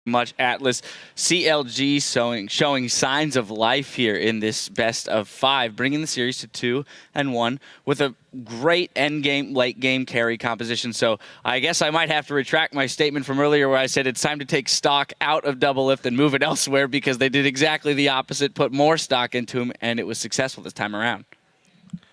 Much Atlas. CLG showing signs of life here in this best of 5, bringing the series to 2-1 with a great end game, late game carry composition. So I guess I might have to retract my statement from earlier where I said it's time to take stock out of Double Lift and move it elsewhere, because they did exactly the opposite, put more stock into him, and it was successful this time around.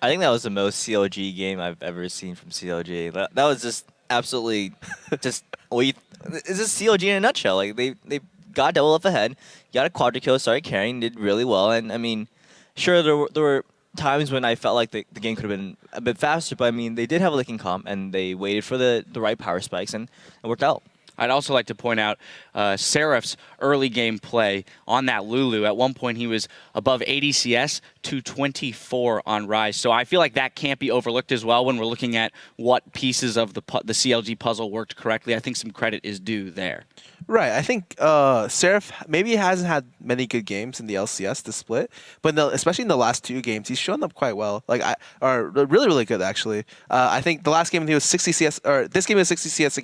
I think that was the most CLG game I've ever seen from CLG. That was just absolutely just it's just CLG in a nutshell. Like they got double up ahead, got a quadra kill, started carrying, did really well. And I mean, sure there were times when I felt like the game could have been a bit faster, but I mean they did have a licking comp and they waited for the right power spikes and it worked out. I'd also like to point out Seraph's early game play on that Lulu. At one point, he was above 80 CS to 24 on Rise. So I feel like that can't be overlooked as well when we're looking at what pieces of the CLG puzzle worked correctly. I think some credit is due there. Right. I think Seraph maybe hasn't had many good games in the LCS to split, but especially in the last 2 games, he's shown up quite well. Like, or really, really good actually. I think the last game he was 60 CS, or this game was 60 CS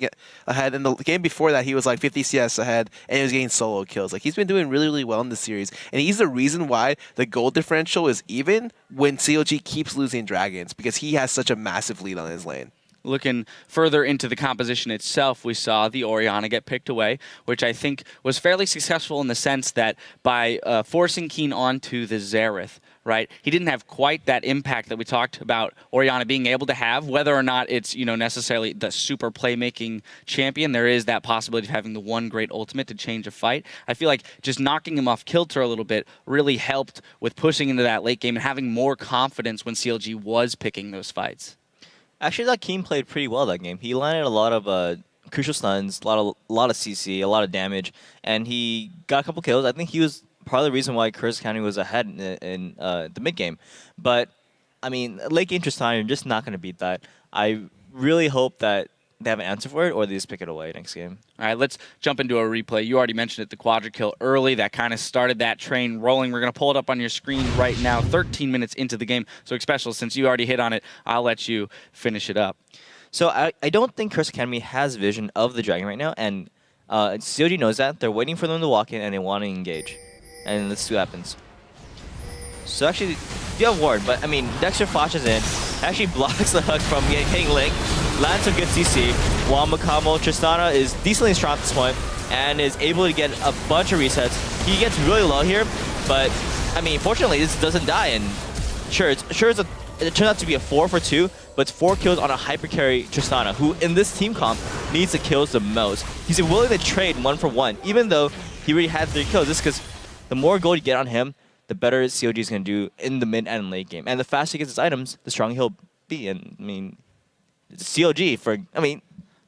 ahead, and the game before that he was like 50 CS ahead, and he was getting solo kills. Like he's been doing really, really well in the series, and he's the reason why the goal differential is even when CLG keeps losing dragons, because he has such a massive lead on his lane. Looking further into the composition itself, we saw the Orianna get picked away, which I think was fairly successful in the sense that by forcing Keen onto the Xerath, right, he didn't have quite that impact that we talked about Orianna being able to have. Whether or not it's necessarily the super playmaking champion, there is that possibility of having the one great ultimate to change a fight. I feel like just knocking him off kilter a little bit really helped with pushing into that late game and having more confidence when CLG was picking those fights. Actually, that Keen played pretty well that game. He landed a lot of crucial stuns, a lot of CC, a lot of damage, and he got a couple kills. I think he was part of the reason why Curse County was ahead in the mid game. But I mean, late game Tristana, you're just not going to beat that. I really hope that they have an answer for it, or they just pick it away next game. All right, let's jump into a replay. You already mentioned it, the quadra kill early. That kind of started that train rolling. We're going to pull it up on your screen right now, 13 minutes into the game. So, Xpecial, since you already hit on it, I'll let you finish it up. So I don't think Curse Academy has vision of the dragon right now, and COG knows that. They're waiting for them to walk in, and they want to engage. And let's see what happens. So actually, you have ward, but I mean, Dexter flashes in, actually blocks the hook from hitting Link, lands some good CC, while Makamo Tristana is decently strong at this point, and is able to get a bunch of resets. He gets really low here, but I mean, fortunately, this doesn't die, and it turns out to be a 4 for 2, but it's 4 kills on a hyper carry Tristana, who in this team comp needs the kills the most. He's willing to trade 1 for 1, even though he already had 3 kills. This is because the more gold you get on him, the better CLG is going to do in the mid and late game. And the faster he gets his items, the stronger he'll be. And, I mean, it's CLG for, I mean...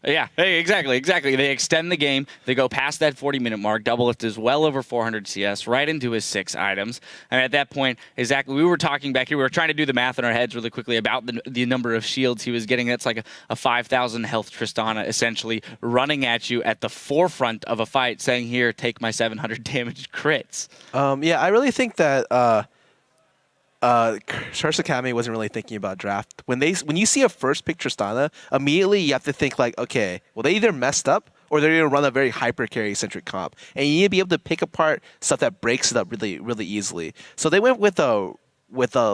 Yeah, hey, exactly. They extend the game. They go past that 40-minute mark. Double Lift is well over 400 CS, right into his 6 items. And at that point, exactly, we were talking back here. We were trying to do the math in our heads really quickly about the number of shields he was getting. That's like a 5,000 health Tristana, essentially, running at you at the forefront of a fight, saying, here, take my 700 damage crits. Yeah, I really think that... Curse Academy wasn't really thinking about draft. When you see a first pick Tristana, immediately you have to think like, okay, well they either messed up or they're gonna run a very hyper carry centric comp, and you need to be able to pick apart stuff that breaks it up really, really easily. So they went with a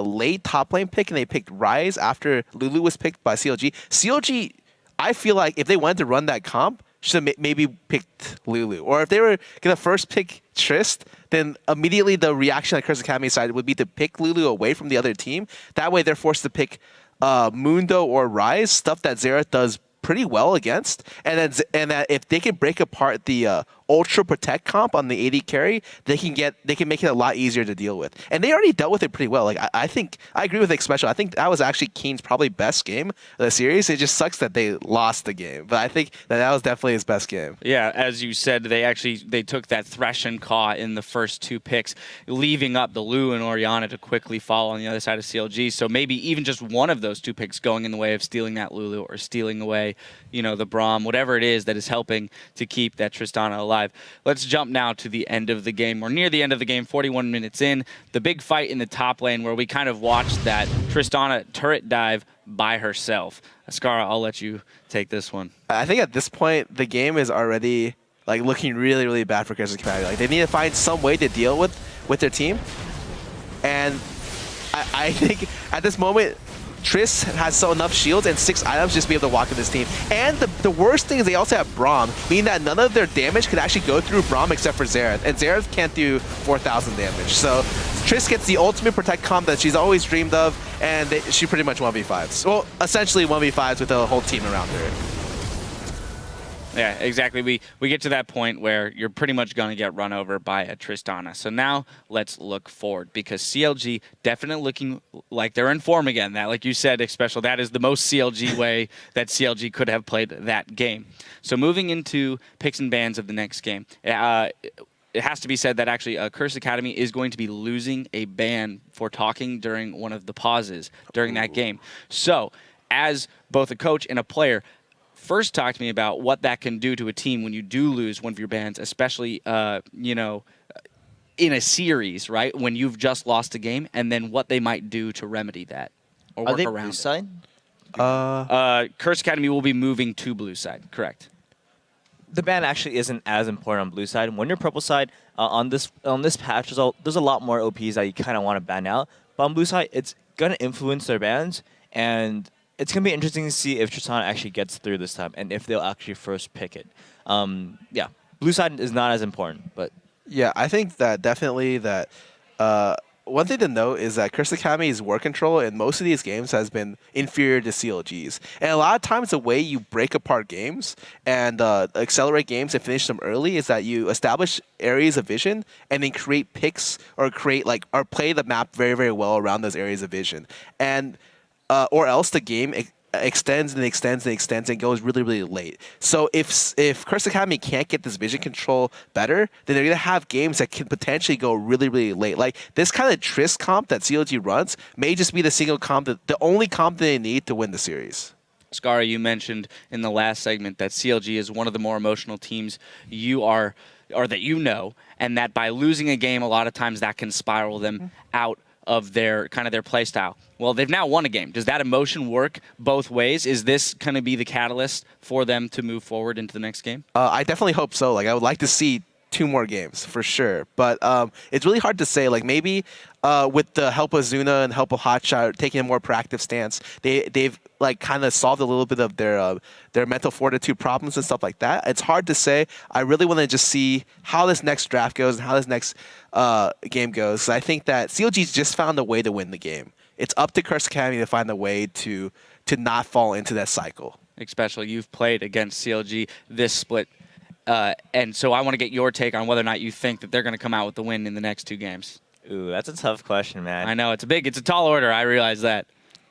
late top lane pick, and they picked Rise after Lulu was picked by CLG. CLG, I feel like if they wanted to run that comp, should have maybe picked Lulu. Or if they were going to first pick Trist, then immediately the reaction on Curse Academy side would be to pick Lulu away from the other team. That way they're forced to pick Mundo or Rise, stuff that Xerath does pretty well against. And that if they can break apart the Ultra Protect comp on the AD carry, they can make it a lot easier to deal with. And they already dealt with it pretty well. Like I think I agree with Xpecial. I think that was actually Keen's probably best game of the series. It just sucks that they lost the game, but I think that was definitely his best game. Yeah, as you said, they took that Thresh and Caw in the first 2 picks, leaving up the Lu and Orianna to quickly fall on the other side of CLG. So maybe even just one of those 2 picks going in the way of stealing that Lulu or stealing away, the Braum, whatever it is that is helping to keep that Tristana alive. Let's jump now to the end of the game. We're near the end of the game, 41 minutes in. The big fight in the top lane where we kind of watched that Tristana turret dive by herself. Scarra, I'll let you take this one. I think at this point, the game is already like looking really, really bad for Crystal Academy. Like they need to find some way to deal with their team. And I think at this moment, Triss has enough shields and 6 items just to be able to walk in this team. And the worst thing is they also have Braum, meaning that none of their damage could actually go through Braum except for Xerath. And Xerath can't do 4,000 damage. So Triss gets the ultimate protect comp that she's always dreamed of, and she pretty much 1v5s. Well, essentially 1v5s with a whole team around her. Yeah, exactly. We get to that point where you're pretty much going to get run over by a Tristana. So now let's look forward, because CLG definitely looking like they're in form again. That, like you said, Xpecial, that is the most CLG way that CLG could have played that game. So moving into picks and bans of the next game, it has to be said that actually Curse Academy is going to be losing a ban for talking during one of the pauses during that game. So as both a coach and a player, first talk to me about what that can do to a team when you do lose one of your bans, especially, you know, in a series, right? When you've just lost a game, and then what they might do to remedy that or work around blue side? Curse Academy will be moving to blue side, correct? The ban actually isn't as important on blue side. When you're purple side, on this patch, there's a lot more OPs that you kind of want to ban out. But on blue side, it's gonna influence their bans, and it's going to be interesting to see if Tristana actually gets through this time and if they'll actually first pick it. Yeah, blue side is not as important, but... Yeah, I think that definitely that... one thing to note is that Curse Academy's war control in most of these games has been inferior to CLG's. And a lot of times the way you break apart games and accelerate games and finish them early is that you establish areas of vision and then create picks or play the map very, very well around those areas of vision. And... or else the game extends and extends and extends and goes really, really late. So if Curse Academy can't get this vision control better, then they're going to have games that can potentially go really, really late. Like this kind of Triss comp that CLG runs may just be the single comp, the only comp that they need to win the series. Scarra, you mentioned in the last segment that CLG is one of the more emotional teams you are, or that you know, and that by losing a game, a lot of times that can spiral them out of their play style. Well, they've now won a game. Does that emotion work both ways? Is this going to be the catalyst for them to move forward into the next game? I definitely hope so. Like I would like to see 2 more games for sure, but it's really hard to say. Like maybe with the help of Zuna and help of Hotshot taking a more proactive stance, they've like kind of solved a little bit of their mental fortitude problems and stuff like that. It's hard to say. I really want to just see how this next draft goes and how this next game goes. I think that CLG's just found a way to win the game. It's up to Curse Academy to find a way to not fall into that cycle. Xpecial, you've played against CLG this split, and so I want to get your take on whether or not you think that they're going to come out with the win in the next 2 games. Ooh, that's a tough question, man. I know, it's a tall order, I realize that.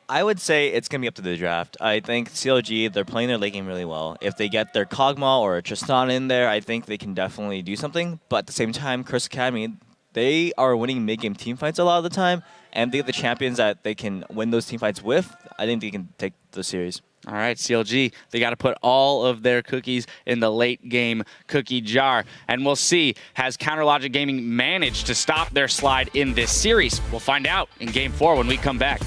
I would say it's going to be up to the draft. I think CLG, they're playing their late game really well. If they get their Kog'Maw or a Tristana in there, I think they can definitely do something. But at the same time, Curse Academy, they are winning mid-game teamfights a lot of the time, and they get the champions that they can win those teamfights with. I think they can take the series. All right, CLG, they got to put all of their cookies in the late game cookie jar. And we'll see, has CounterLogic Gaming managed to stop their slide in this series? We'll find out in Game 4 when we come back.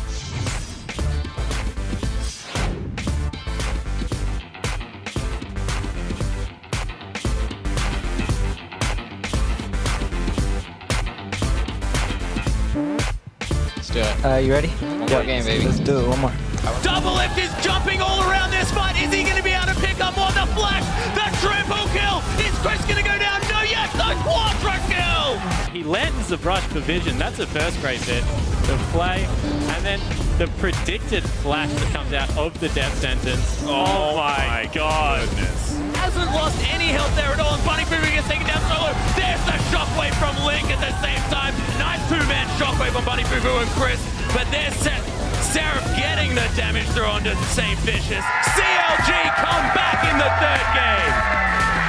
Let's do it. You ready? One more game, baby. Let's do it. One more. Double lift is jumping all around this fight. Is he going to be able to pick up more? The flash, the triple kill. Is Chris going to go down? No, yes, the quadra kill. He lands the brush for vision. That's a first great bit. The play, and then the predicted flash that comes out of the death sentence. Oh my god. Hasn't lost any health there at all. And Bunny Fufu gets taken down solo. There's the shockwave from Link at the same time. Nice 2-man shockwave on Bunny Fufu and Chris. But there's Seraph getting the damage through onto St. Vicious. CLG come back in the 3rd game.